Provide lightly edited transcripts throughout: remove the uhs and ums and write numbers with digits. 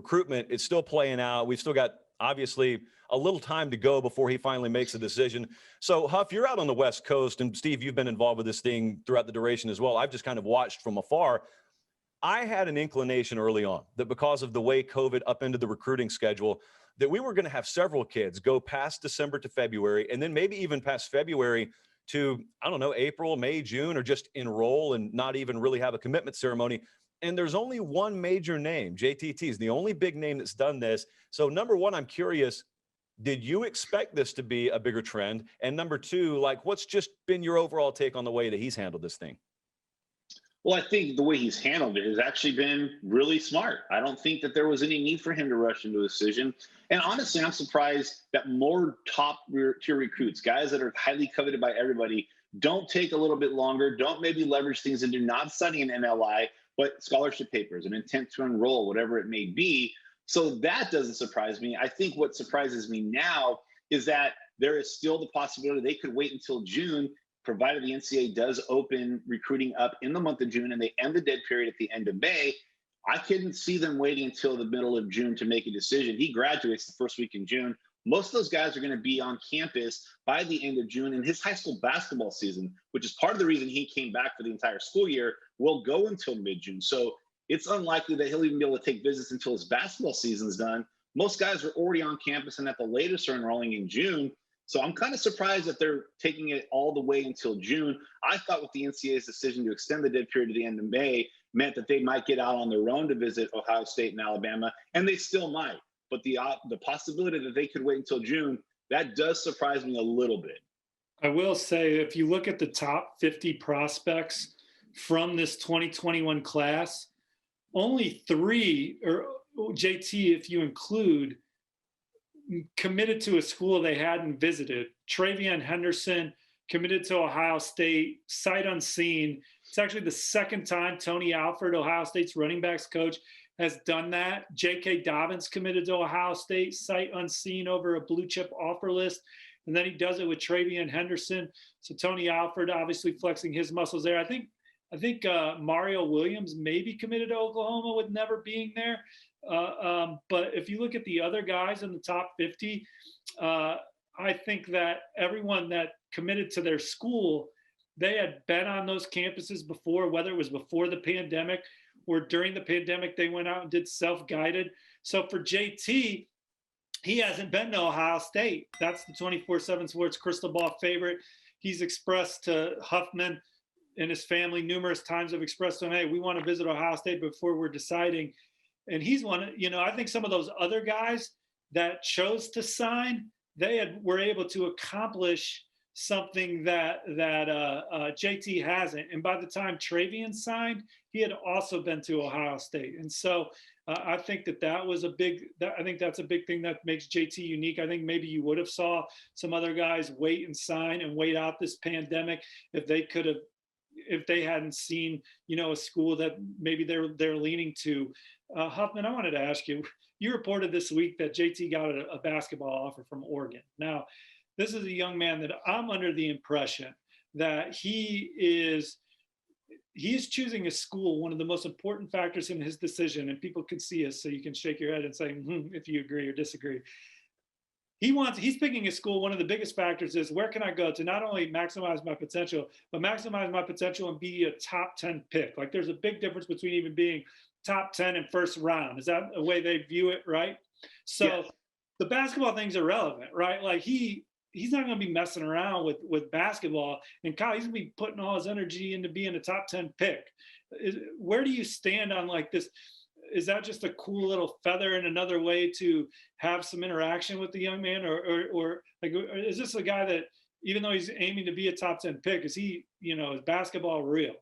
recruitment, it's still playing out. We've still got, obviously, a little time to go before he finally makes a decision. So, Huff, you're out on the West Coast, and Steve, you've been involved with this thing throughout the duration as well. I've just kind of watched from afar. I had an inclination early on that because of the way COVID upended the recruiting schedule, that we were going to have several kids go past December to February, and then maybe even past February to, I don't know, April, May, June, or just enroll and not even really have a commitment ceremony. And there's only one major name. JTT is the only big name that's done this. So number one, I'm curious, did you expect this to be a bigger trend? And number two, like, what's just been your overall take on the way that he's handled this thing? Well, I think the way he's handled it has actually been really smart. I don't think that there was any need for him to rush into a decision. And honestly, I'm surprised that more top tier recruits, guys that are highly coveted by everybody, don't take a little bit longer, don't maybe leverage things into not studying an MLI, but scholarship papers, an intent to enroll, whatever it may be. So that doesn't surprise me. I think what surprises me now is that there is still the possibility they could wait until June, provided the NCAA does open recruiting up in the month of June and they end the dead period at the end of May. I couldn't see them waiting until the middle of June to make a decision. He graduates the first week in June. Most of those guys are going to be on campus by the end of June, and his high school basketball season, which is part of the reason he came back for the entire school year, will go until mid-June. So it's unlikely that he'll even be able to take visits until his basketball season's done. Most guys are already on campus and at the latest are enrolling in June. So I'm kind of surprised that they're taking it all the way until June. I thought with the NCAA's decision to extend the dead period to the end of May meant that they might get out on their own to visit Ohio State and Alabama, and they still might. But the possibility that they could wait until June, that does surprise me a little bit. I will say, if you look at the top 50 prospects from this 2021 class, only 3, or JT, if you include, committed to a school they hadn't visited. Travion Henderson committed to Ohio State, sight unseen. It's actually the second time Tony Alford, Ohio State's running backs coach, has done that. J.K. Dobbins committed to Ohio State, sight unseen over a blue chip offer list. And then he does it with Travion Henderson. So Tony Alford obviously flexing his muscles there. I think Mario Williams maybe committed to Oklahoma with never being there. But if you look at the other guys in the top 50, I think that everyone that committed to their school, they had been on those campuses before, whether it was before the pandemic or during the pandemic, they went out and did self-guided. So for JT, he hasn't been to Ohio State. That's the 24/7 Sports crystal ball favorite. He's expressed to Huffman and his family numerous times, have expressed to him, hey, we want to visit Ohio State before we're deciding. And he's one, I think some of those other guys that chose to sign, were able to accomplish something that JT hasn't. And by the time Travion signed, he had also been to Ohio State. And so I think that was I think that's a big thing that makes JT unique. I think maybe you would have saw some other guys wait and sign and wait out this pandemic if they hadn't seen, a school that maybe they're leaning to. Huffman, I wanted to ask you, you reported this week that JT got a basketball offer from Oregon. Now, this is a young man that I'm under the impression that he's choosing a school, one of the most important factors in his decision, and people can see us, so you can shake your head and say, if you agree or disagree. He's picking a school. One of the biggest factors is, where can I go to not only maximize my potential, but maximize my potential and be a top 10 pick? Like, there's a big difference between even being top 10 and first round. Is that the way they view it, right? So yes. The basketball thing's irrelevant, right? Like, he's not going to be messing around with basketball. And Kyle, he's going to be putting all his energy into being a top 10 pick. Where do you stand on like this? Is that just a cool little feather and another way to have some interaction with the young man? Or like, is this a guy that, even though he's aiming to be a top 10 pick, is he, is basketball real?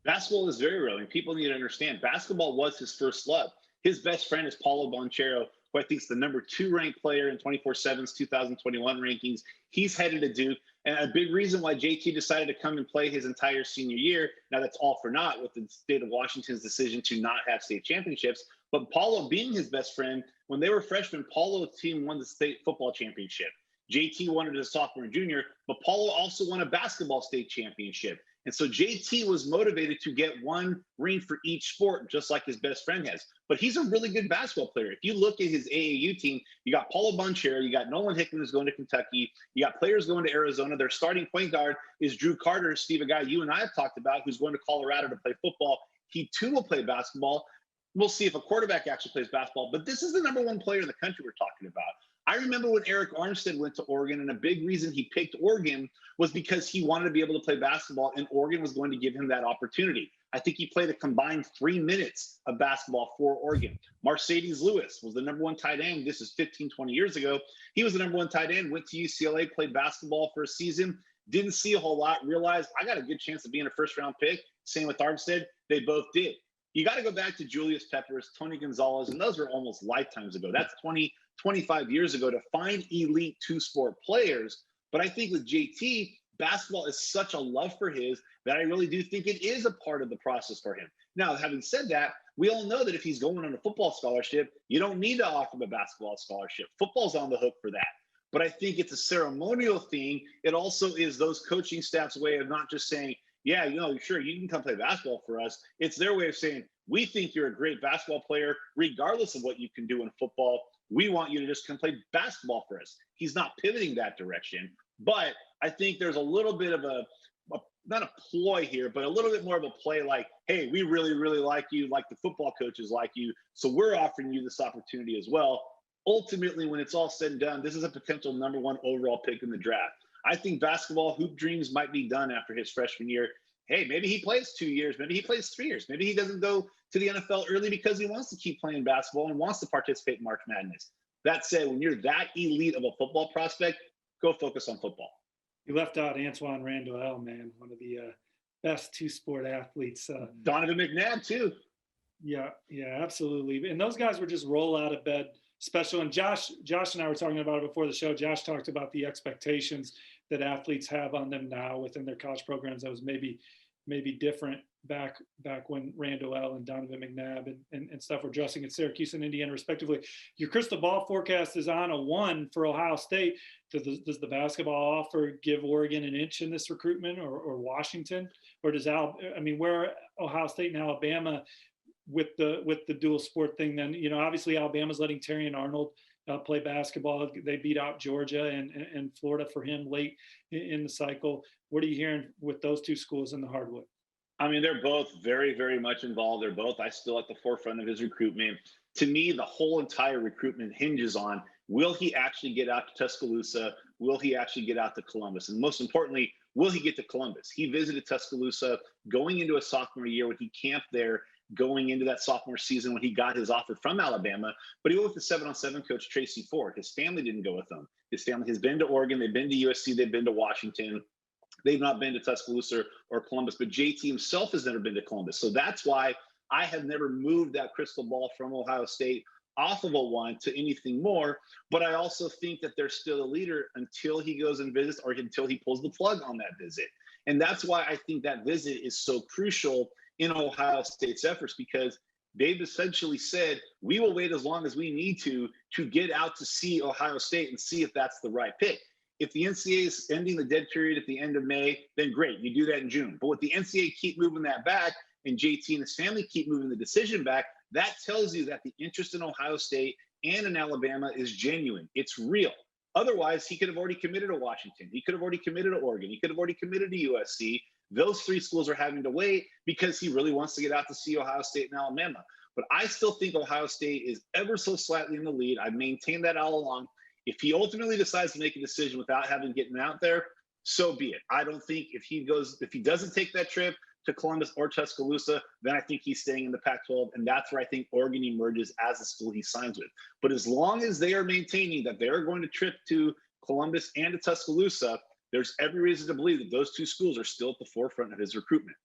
Basketball is very real. And people need to understand, basketball was his first love. His best friend is Paulo Banchero, who I think is the number 2 ranked player in 24/7's 2021 rankings. He's headed to Duke. And a big reason why JT decided to come and play his entire senior year, now that's all for naught with the state of Washington's decision to not have state championships, but Paulo being his best friend, when they were freshmen, Paulo's team won the state football championship. JT won it as a sophomore and junior, but Paulo also won a basketball state championship. And so JT was motivated to get one ring for each sport, just like his best friend has. But he's a really good basketball player. If you look at his AAU team, you got Paulo Boncher, you got Nolan Hickman who's going to Kentucky, you got players going to Arizona. Their starting point guard is Drew Carter, Steve, a guy you and I have talked about, who's going to Colorado to play football. He too will play basketball. We'll see if a quarterback actually plays basketball. But this is the number one player in the country we're talking about. I remember when Eric Armstead went to Oregon, and a big reason he picked Oregon was because he wanted to be able to play basketball, and Oregon was going to give him that opportunity. I think he played a combined 3 minutes of basketball for Oregon. Mercedes Lewis was the number one tight end. This is 15, 20 years ago. He was the number one tight end, went to UCLA, played basketball for a season, didn't see a whole lot, realized I got a good chance of being a first-round pick. Same with Armstead. They both did. You got to go back to Julius Peppers, Tony Gonzalez, and those were almost lifetimes ago. That's 20, 25 years ago to find elite two-sport players. But I think with JT, basketball is such a love for his that I really do think it is a part of the process for him. Now, having said that, we all know that if he's going on a football scholarship, you don't need to offer him a basketball scholarship. Football's on the hook for that. But I think it's a ceremonial thing. It also is those coaching staff's way of not just saying, yeah, sure, you can come play basketball for us. It's their way of saying, we think you're a great basketball player, regardless of what you can do in football. We want you to just come play basketball for us. He's not pivoting that direction. But I think there's a little bit of not a ploy here, but a little bit more of a play like, hey, we really, really like you, like the football coaches like you, so we're offering you this opportunity as well. Ultimately, when it's all said and done, this is a potential number one overall pick in the draft. I think basketball hoop dreams might be done after his freshman year. Hey, maybe he plays 2 years. Maybe he plays 3 years. Maybe he doesn't go to the NFL early because he wants to keep playing basketball and wants to participate in March Madness. That said, when you're that elite of a football prospect, go focus on football. You left out Antoine Randall, man, one of the best two-sport athletes. Donovan McNabb, too. Yeah, absolutely. And those guys were just roll out of bed special. And Josh and I were talking about it before the show. Josh talked about the expectations that athletes have on them now within their college programs. That was maybe different back when Randall L. and Donovan McNabb and stuff were dressing at Syracuse and Indiana respectively. Your crystal ball forecast is on a 1 for Ohio State. Does the basketball offer give Oregon an inch in this recruitment, or Washington, or where Ohio State and Alabama with the dual sport thing? Then obviously Alabama's letting Terrion Arnold play basketball. They beat out Georgia and Florida for him late in the cycle. What are you hearing with those two schools in the hardwood? I mean, they're both very, very much involved. They're both still at the forefront of his recruitment. To me, the whole entire recruitment hinges on, will he actually get out to Tuscaloosa? Will he actually get out to Columbus? And most importantly, will he get to Columbus? He visited Tuscaloosa going into a sophomore year when he camped there, going into that sophomore season when he got his offer from Alabama. But he went with the 7-on-7 coach, Tracy Ford. His family didn't go with him. His family has been to Oregon. They've been to USC. They've been to Washington. They've not been to Tuscaloosa or Columbus, but JT himself has never been to Columbus. So that's why I have never moved that crystal ball from Ohio State off of a 1 to anything more. But I also think that they're still a leader until he goes and visits, or until he pulls the plug on that visit. And that's why I think that visit is so crucial in Ohio State's efforts, because they've essentially said, we will wait as long as we need to get out to see Ohio State and see if that's the right pick. If the NCAA is ending the dead period at the end of May, then great, you do that in June. But with the NCAA keep moving that back, and JT and his family keep moving the decision back, that tells you that the interest in Ohio State and in Alabama is genuine. It's real. Otherwise, he could have already committed to Washington. He could have already committed to Oregon. He could have already committed to USC. Those 3 schools are having to wait because he really wants to get out to see Ohio State and Alabama. But I still think Ohio State is ever so slightly in the lead. I've maintained that all along. If he ultimately decides to make a decision without having gotten out there, so be it. I don't think if he doesn't take that trip to Columbus or Tuscaloosa, then I think he's staying in the Pac-12, and that's where I think Oregon emerges as a school he signs with. But as long as they are maintaining that they're going to trip to Columbus and to Tuscaloosa, there's every reason to believe that those 2 schools are still at the forefront of his recruitment.